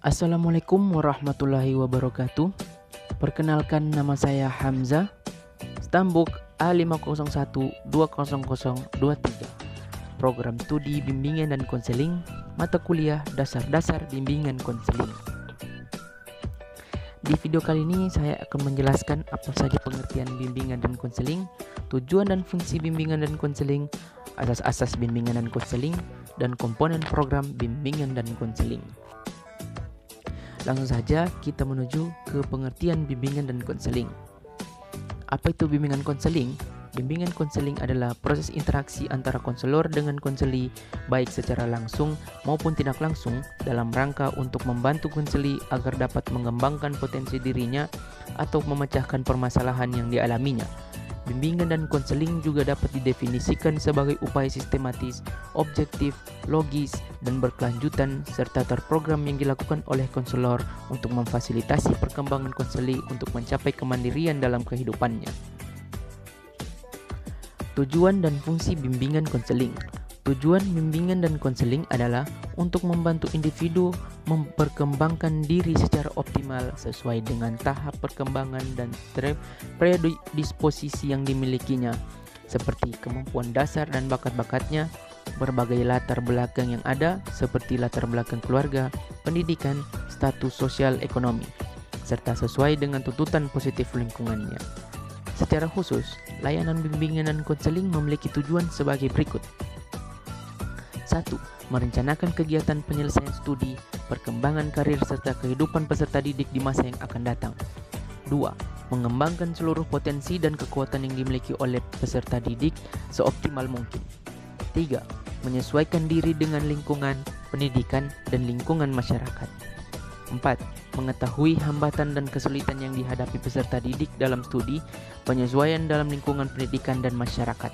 Assalamualaikum warahmatullahi wabarakatuh. Perkenalkan, nama saya Hamzah, Stambuk A501-20023. Program Studi Bimbingan dan Konseling, mata kuliah Dasar-Dasar Bimbingan Konseling. Di video kali ini saya akan menjelaskan apa saja pengertian bimbingan dan konseling, tujuan dan fungsi bimbingan dan konseling, asas-asas bimbingan dan konseling, dan komponen program bimbingan dan konseling. Langsung saja kita menuju ke pengertian bimbingan dan konseling. Apa itu bimbingan konseling? Bimbingan konseling adalah proses interaksi antara konselor dengan konseli, baik secara langsung maupun tidak langsung, dalam rangka untuk membantu konseli agar dapat mengembangkan potensi dirinya atau memecahkan permasalahan yang dialaminya. Bimbingan dan konseling juga dapat didefinisikan sebagai upaya sistematis, objektif, logis, dan berkelanjutan serta terprogram yang dilakukan oleh konselor untuk memfasilitasi perkembangan konseli untuk mencapai kemandirian dalam kehidupannya. Tujuan dan fungsi bimbingan konseling. Tujuan bimbingan dan konseling adalah untuk membantu individu memperkembangkan diri secara optimal sesuai dengan tahap perkembangan dan predisposisi yang dimilikinya, seperti kemampuan dasar dan bakat-bakatnya, berbagai latar belakang yang ada seperti latar belakang keluarga, pendidikan, status sosial ekonomi, serta sesuai dengan tuntutan positif lingkungannya. Secara khusus, layanan bimbingan dan konseling memiliki tujuan sebagai berikut. 1. Merencanakan kegiatan penyelesaian studi, perkembangan karir serta kehidupan peserta didik di masa yang akan datang. 2. Mengembangkan seluruh potensi dan kekuatan yang dimiliki oleh peserta didik seoptimal mungkin. 3. Menyesuaikan diri dengan lingkungan, pendidikan, dan lingkungan masyarakat. 4. Mengetahui hambatan dan kesulitan yang dihadapi peserta didik dalam studi, penyesuaian dalam lingkungan pendidikan dan masyarakat.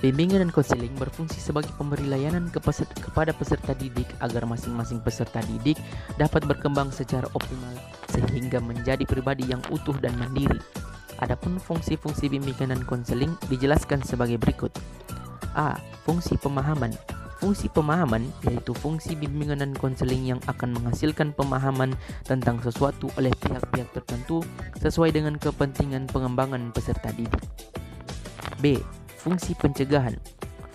Bimbingan dan konseling berfungsi sebagai pemberi layanan kepada peserta didik agar masing-masing peserta didik dapat berkembang secara optimal sehingga menjadi pribadi yang utuh dan mandiri. Adapun fungsi-fungsi bimbingan dan konseling dijelaskan sebagai berikut. A. Fungsi pemahaman. Fungsi pemahaman yaitu fungsi bimbingan dan konseling yang akan menghasilkan pemahaman tentang sesuatu oleh pihak-pihak tertentu sesuai dengan kepentingan pengembangan peserta didik. B. Fungsi pencegahan.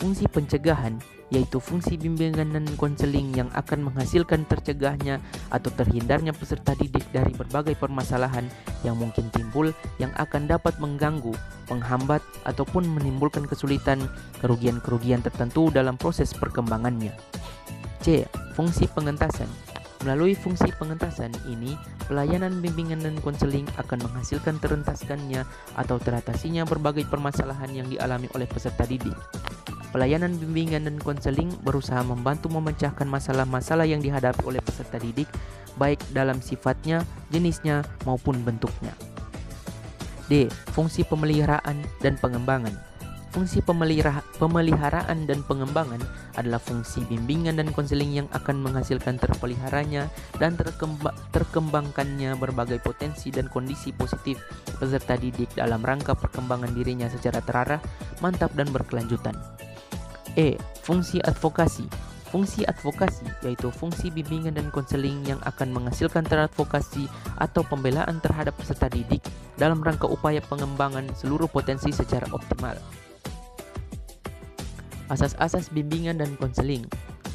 Fungsi pencegahan yaitu fungsi bimbingan dan konseling yang akan menghasilkan tercegahnya atau terhindarnya peserta didik dari berbagai permasalahan yang mungkin timbul yang akan dapat mengganggu, menghambat, ataupun menimbulkan kesulitan, kerugian-kerugian tertentu dalam proses perkembangannya. C. Fungsi pengentasan. Melalui fungsi pengentasan ini, pelayanan bimbingan dan konseling akan menghasilkan terentaskannya atau teratasinya berbagai permasalahan yang dialami oleh peserta didik. Pelayanan bimbingan dan konseling berusaha membantu memecahkan masalah-masalah yang dihadapi oleh peserta didik, baik dalam sifatnya, jenisnya, maupun bentuknya. D. Fungsi pemeliharaan dan pengembangan. Fungsi pemeliharaan dan pengembangan adalah fungsi bimbingan dan konseling yang akan menghasilkan terpeliharanya dan terkembangkannya berbagai potensi dan kondisi positif peserta didik dalam rangka perkembangan dirinya secara terarah, mantap, dan berkelanjutan. E. Fungsi advokasi. Fungsi advokasi yaitu fungsi bimbingan dan konseling yang akan menghasilkan teradvokasi atau pembelaan terhadap peserta didik dalam rangka upaya pengembangan seluruh potensi secara optimal. Asas-asas bimbingan dan konseling.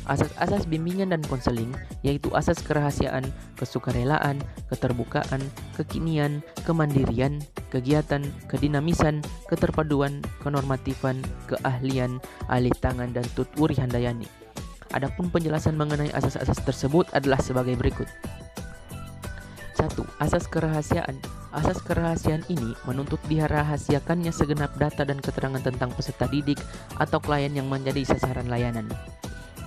Asas-asas bimbingan dan konseling yaitu asas kerahasiaan, kesukarelaan, keterbukaan, kekinian, kemandirian, kegiatan, kedinamisan, keterpaduan, kenormatifan, keahlian, alih tangan, dan tutwuri handayani. Adapun penjelasan mengenai asas-asas tersebut adalah sebagai berikut. 1. Asas kerahasiaan. Asas kerahasiaan ini menuntut dirahasiakannya segenap data dan keterangan tentang peserta didik atau klien yang menjadi sasaran layanan.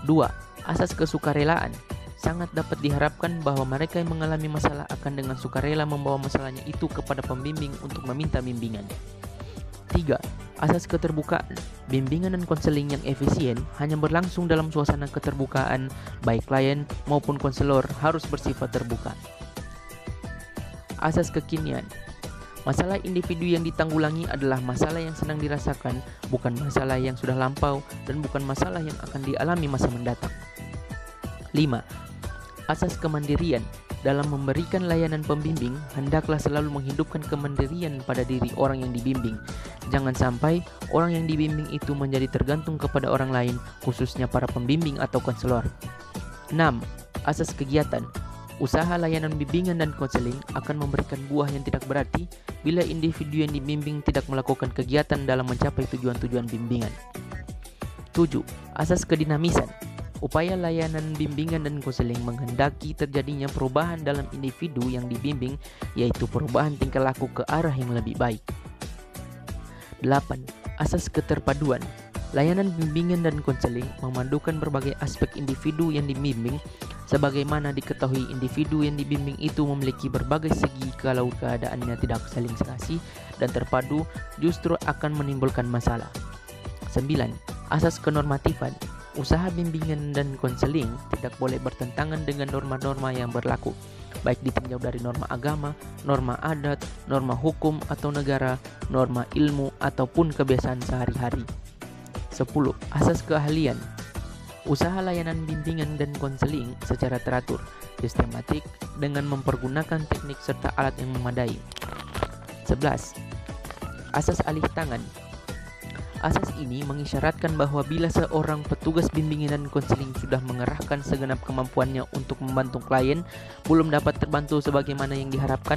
2. Asas kesukarelaan. Sangat dapat diharapkan bahwa mereka yang mengalami masalah akan dengan sukarela membawa masalahnya itu kepada pembimbing untuk meminta bimbingan. 3. Asas keterbukaan. Bimbingan dan konseling yang efisien hanya berlangsung dalam suasana keterbukaan, baik klien maupun konselor harus bersifat terbuka. Asas kekinian. Masalah individu yang ditanggulangi adalah masalah yang sedang dirasakan, bukan masalah yang sudah lampau dan bukan masalah yang akan dialami masa mendatang. 5. Asas kemandirian. Dalam memberikan layanan pembimbing, hendaklah selalu menghidupkan kemandirian pada diri orang yang dibimbing. Jangan sampai orang yang dibimbing itu menjadi tergantung kepada orang lain, khususnya para pembimbing atau konselor. 6. Asas kegiatan. Usaha layanan bimbingan dan konseling akan memberikan buah yang tidak berarti bila individu yang dibimbing tidak melakukan kegiatan dalam mencapai tujuan-tujuan bimbingan. 7. Asas kedinamisan. Upaya layanan bimbingan dan konseling menghendaki terjadinya perubahan dalam individu yang dibimbing, yaitu perubahan tingkah laku ke arah yang lebih baik. 8. Asas keterpaduan. Layanan bimbingan dan konseling memadukan berbagai aspek individu yang dibimbing. Sebagaimana diketahui, individu yang dibimbing itu memiliki berbagai segi. Kalau keadaannya tidak saling serasi dan terpadu, justru akan menimbulkan masalah. 9. Asas kenormatifan. Usaha bimbingan dan konseling tidak boleh bertentangan dengan norma-norma yang berlaku, baik ditinjau dari norma agama, norma adat, norma hukum atau negara, norma ilmu, ataupun kebiasaan sehari-hari. 10. Asas keahlian. Usaha layanan bimbingan dan konseling secara teratur, sistematik, dengan mempergunakan teknik serta alat yang memadai. 11. Asas alih tangan. Asas ini mengisyaratkan bahwa bila seorang petugas bimbingan dan konseling sudah mengerahkan segenap kemampuannya untuk membantu klien belum dapat terbantu sebagaimana yang diharapkan,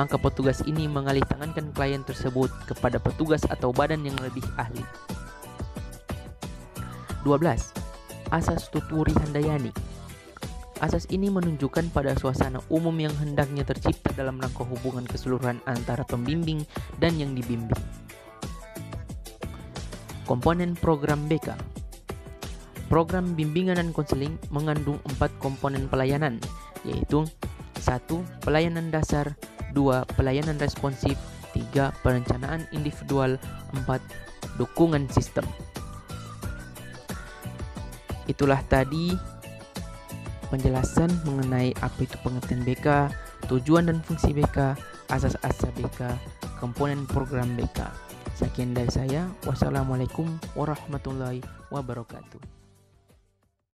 maka petugas ini mengalih tangankan klien tersebut kepada petugas atau badan yang lebih ahli. 12. Asas tuturi handayani. Asas ini menunjukkan pada suasana umum yang hendaknya tercipta dalam rangka hubungan keseluruhan antara pembimbing dan yang dibimbing. Komponen program BK. Program bimbingan dan konseling mengandung 4 komponen pelayanan, yaitu 1. Pelayanan dasar, 2. Pelayanan responsif, 3. Perencanaan individual, 4. Dukungan sistem. Itulah tadi penjelasan mengenai apa itu pengertian BK, tujuan dan fungsi BK, asas-asas BK, komponen program BK. Sekian dari saya. Wassalamualaikum warahmatullahi wabarakatuh.